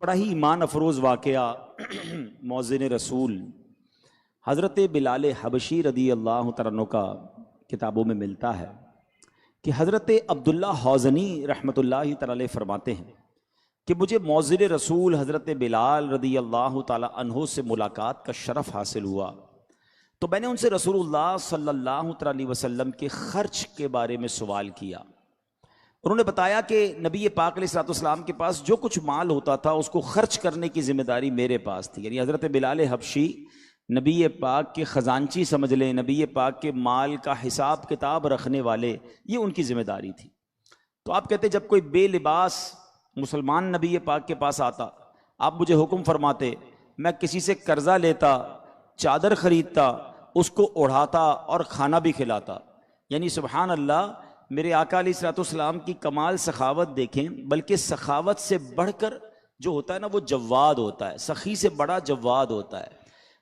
بڑا ہی ایمان افروز واقعہ مؤذن رسول حضرت بلال حبشی رضی اللہ تعالیٰ عنہ کا کتابوں میں ملتا ہے کہ حضرت عبداللہ حوزنی رحمۃ اللہ تعالیٰ علیہ فرماتے ہیں کہ مجھے مؤذن رسول حضرت بلال رضی اللہ تعالیٰ عنہ سے ملاقات کا شرف حاصل ہوا، تو میں نے ان سے رسول اللہ صلی اللہ تعالیٰ علیہ وسلم کے خرچ کے بارے میں سوال کیا۔ انہوں نے بتایا کہ نبی پاک علیہ الصلوۃ والسلام کے پاس جو کچھ مال ہوتا تھا اس کو خرچ کرنے کی ذمہ داری میرے پاس تھی، یعنی حضرت بلال حبشی نبی پاک کے خزانچی سمجھ لیں، نبی پاک کے مال کا حساب کتاب رکھنے والے، یہ ان کی ذمہ داری تھی۔ تو آپ کہتے جب کوئی بے لباس مسلمان نبی پاک کے پاس آتا، آپ مجھے حکم فرماتے، میں کسی سے قرضہ لیتا، چادر خریدتا، اس کو اڑھاتا اور کھانا بھی کھلاتا۔ یعنی سبحان اللہ، میرے آقا علیہ الصلوۃ والسلام کی کمال سخاوت دیکھیں، بلکہ سخاوت سے بڑھ کر جو ہوتا ہے نا وہ جواد ہوتا ہے، سخی سے بڑا جواد ہوتا ہے۔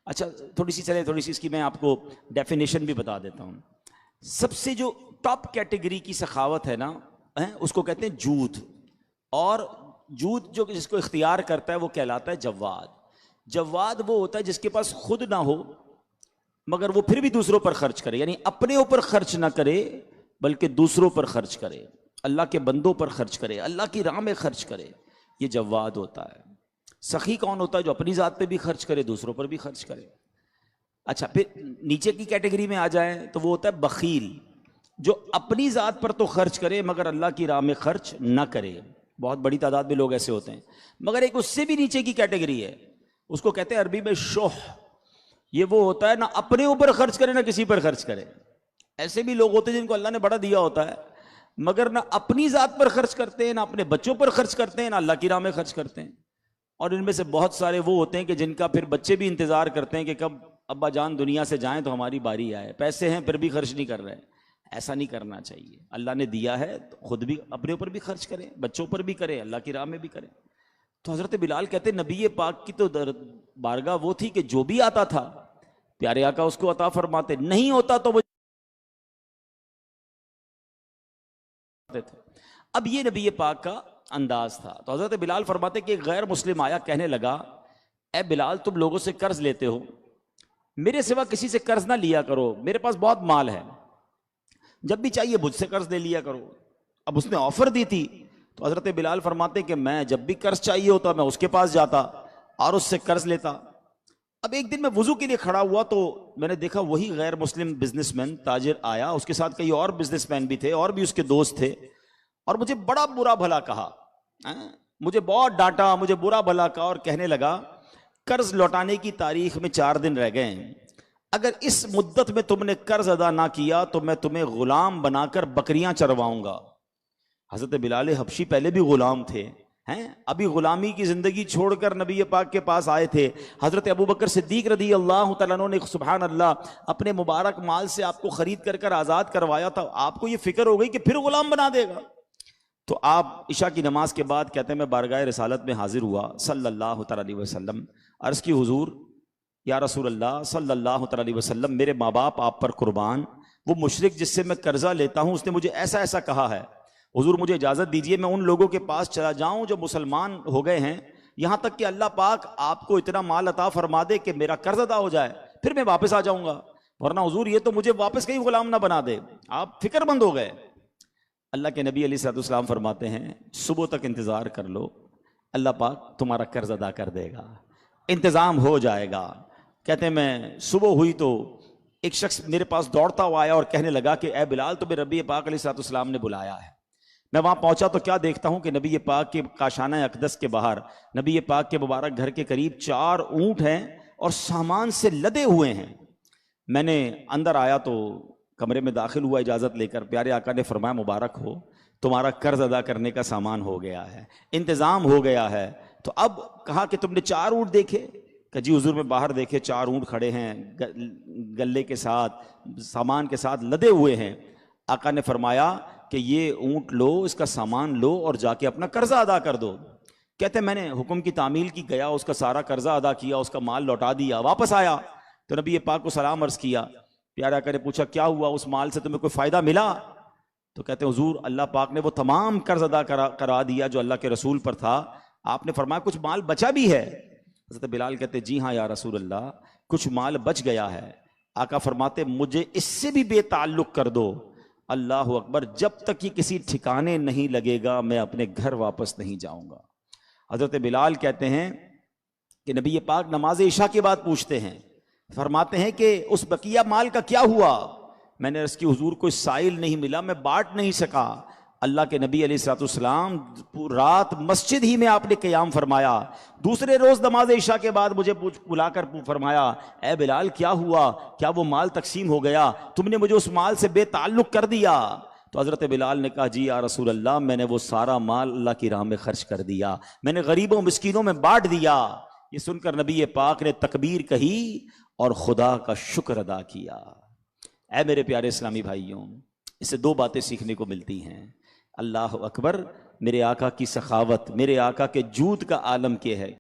اچھا تھوڑی سی اس کی میں آپ کو ڈیفینیشن بھی بتا دیتا ہوں۔ سب سے جو ٹاپ کیٹیگری کی سخاوت ہے نا، اس کو کہتے ہیں جود، اور جود جو جس کو اختیار کرتا ہے وہ کہلاتا ہے جواد۔ جواد وہ ہوتا ہے جس کے پاس خود نہ ہو مگر وہ پھر بھی دوسروں پر خرچ کرے، یعنی اپنے اوپر خرچ نہ کرے بلکہ دوسروں پر خرچ کرے، اللہ کے بندوں پر خرچ کرے، اللہ کی راہ میں خرچ کرے، یہ جواد ہوتا ہے۔ سخی کون ہوتا ہے؟ جو اپنی ذات پہ بھی خرچ کرے، دوسروں پر بھی خرچ کرے۔ اچھا پھر نیچے کی کیٹیگری میں آ جائیں تو وہ ہوتا ہے بخیل، جو اپنی ذات پر تو خرچ کرے مگر اللہ کی راہ میں خرچ نہ کرے۔ بہت بڑی تعداد میں لوگ ایسے ہوتے ہیں، مگر ایک اس سے بھی نیچے کی کیٹیگری ہے، اس کو کہتے ہیں عربی میں شح۔ یہ وہ ہوتا ہے نہ اپنے اوپر خرچ کرے نہ کسی پر خرچ کرے۔ ایسے بھی لوگ ہوتے ہیں جن کو اللہ نے بڑا دیا ہوتا ہے مگر نہ اپنی ذات پر خرچ کرتے ہیں، نہ اپنے بچوں پر خرچ کرتے ہیں، نہ اللہ کی راہ میں خرچ کرتے ہیں۔ اور ان میں سے بہت سارے وہ ہوتے ہیں کہ جن کا پھر بچے بھی انتظار کرتے ہیں کہ کب ابا جان دنیا سے جائیں تو ہماری باری آئے، پیسے ہیں پھر بھی خرچ نہیں کر رہے۔ ایسا نہیں کرنا چاہیے، اللہ نے دیا ہے تو خود بھی اپنے اوپر بھی خرچ کریں، بچوں پر بھی کریں، اللہ کی راہ میں بھی کریں۔ تو حضرت بلال کہتے ہیں نبی پاک کی تو بارگاہ وہ تھی کہ جو بھی آتا تھا پیارے آقا اس کو عطا فرماتے، نہیں ہوتا تو وہ تھے۔ اب یہ نبی پاک کا انداز تھا۔ تو حضرت بلال فرماتے کہ ایک غیر مسلم آیا، کہنے لگا اے بلال تم لوگوں سے قرض لیتے ہو، میرے سوا کسی سے قرض نہ لیا کرو، میرے پاس بہت مال ہے، جب بھی چاہیے مجھ سے قرض لے لیا کرو۔ اب اس نے آفر دی تھی تو حضرت بلال فرماتے کہ میں جب بھی قرض چاہیے ہوتا میں اس کے پاس جاتا اور اس سے قرض لیتا۔ اب ایک دن میں وضو کے لیے کھڑا ہوا تو میں نے دیکھا وہی غیر مسلم بزنس مین تاجر آیا، اس کے ساتھ کئی اور بزنس مین بھی تھے اور بھی اس کے دوست تھے، اور مجھے بڑا برا بھلا کہا، مجھے بہت ڈانٹا، مجھے برا بھلا کہا اور کہنے لگا قرض لوٹانے کی تاریخ میں 4 دن رہ گئے ہیں، اگر اس مدت میں تم نے قرض ادا نہ کیا تو میں تمہیں غلام بنا کر بکریاں چرواؤں گا۔ حضرت بلال حبشی پہلے بھی غلام تھے، ابھی غلامی کی زندگی چھوڑ کر نبی پاک کے پاس آئے تھے۔ حضرت ابوبکر صدیق رضی اللہ تعالیٰ عنہ نے سبحان اللہ اپنے مبارک مال سے آپ کو خرید کر آزاد کروایا تھا، آپ کو یہ فکر ہو گئی کہ پھر غلام بنا دے گا۔ تو آپ عشاء کی نماز کے بعد کہتے ہیں میں بارگاہ رسالت میں حاضر ہوا صلی اللہ تعالیٰ علیہ وسلم، عرض کی حضور یا رسول اللہ صلی اللہ تعالیٰ علیہ وسلم، میرے ماں باپ آپ پر قربان، وہ مشرک جس سے میں قرضہ لیتا ہوں اس نے مجھے ایسا ایسا کہا ہے، حضور مجھے اجازت دیجیے میں ان لوگوں کے پاس چلا جاؤں جو مسلمان ہو گئے ہیں، یہاں تک کہ اللہ پاک آپ کو اتنا مال عطا فرما دے کہ میرا قرض ادا ہو جائے، پھر میں واپس آ جاؤں گا، ورنہ حضور یہ تو مجھے واپس کہیں غلام نہ بنا دے۔ آپ فکر مند ہو گئے۔ اللہ کے نبی علیہ الصلوۃ والسلام فرماتے ہیں صبح تک انتظار کر لو، اللہ پاک تمہارا قرض ادا کر دے گا، انتظام ہو جائے گا۔ کہتے ہیں میں صبح ہوئی تو ایک شخص میرے پاس دوڑتا ہوا آیا اور کہنے لگا کہ اے بلال تمہیں ربی پاک علیہ الصلوۃ والسلام نے بلایا ہے۔ میں وہاں پہنچا تو کیا دیکھتا ہوں کہ نبی پاک کے کاشانہ اقدس کے باہر نبی پاک کے مبارک گھر کے قریب 4 اونٹ ہیں اور سامان سے لدے ہوئے ہیں۔ میں نے اندر آیا تو کمرے میں داخل ہوا اجازت لے کر، پیارے آقا نے فرمایا مبارک ہو تمہارا قرض ادا کرنے کا سامان ہو گیا ہے، انتظام ہو گیا ہے۔ تو اب کہا کہ تم نے 4 اونٹ دیکھے؟ کہ جی حضور میں باہر دیکھے 4 اونٹ کھڑے ہیں گلے کے ساتھ سامان کے ساتھ لدے ہوئے ہیں۔ آقا نے فرمایا کہ یہ اونٹ لو، اس کا سامان لو اور جا کے اپنا قرضہ ادا کر دو۔ کہتے ہیں میں نے حکم کی تعمیل کی، گیا اس کا سارا قرضہ ادا کیا، اس کا مال لوٹا دیا، واپس آیا تو نبی پاک کو سلام عرض کیا۔ پیارے آقا نے پوچھا کیا ہوا، اس مال سے تمہیں کوئی فائدہ ملا؟ تو کہتے ہیں حضور اللہ پاک نے وہ تمام قرض ادا کرا دیا جو اللہ کے رسول پر تھا، آپ نے فرمایا کچھ مال بچا بھی ہے؟ حضرت بلال کہتے جی ہاں یا رسول اللہ کچھ مال بچ گیا ہے۔ آقا فرماتے مجھے اس سے بھی بے تعلق کر دو۔ اللہ اکبر، جب تک یہ کسی ٹھکانے نہیں لگے گا میں اپنے گھر واپس نہیں جاؤں گا۔ حضرت بلال کہتے ہیں کہ نبی پاک نماز عشاء کے بعد پوچھتے ہیں، فرماتے ہیں کہ اس بقیہ مال کا کیا ہوا؟ میں نے عرض کی حضور کوئی سائل نہیں ملا، میں بانٹ نہیں سکا۔ اللہ کے نبی علیہ الصلوۃ والسلام رات مسجد ہی میں آپ نے قیام فرمایا۔ دوسرے روز نماز عشاء کے بعد مجھے بلا کر فرمایا اے بلال کیا ہوا؟ کیا وہ مال تقسیم ہو گیا؟ تم نے مجھے اس مال سے بے تعلق کر دیا۔ تو حضرت بلال نے کہا جی یا رسول اللہ میں نے وہ سارا مال اللہ کی راہ میں خرچ کر دیا، میں نے غریبوں مسکینوں میں بانٹ دیا۔ یہ سن کر نبی پاک نے تکبیر کہی اور خدا کا شکر ادا کیا۔ اے میرے پیارے اسلامی بھائیوں، اس سے دو باتیں سیکھنے کو ملتی ہیں۔ اللہ اکبر، میرے آقا کی سخاوت، میرے آقا کے جود کا عالم کیا ہے۔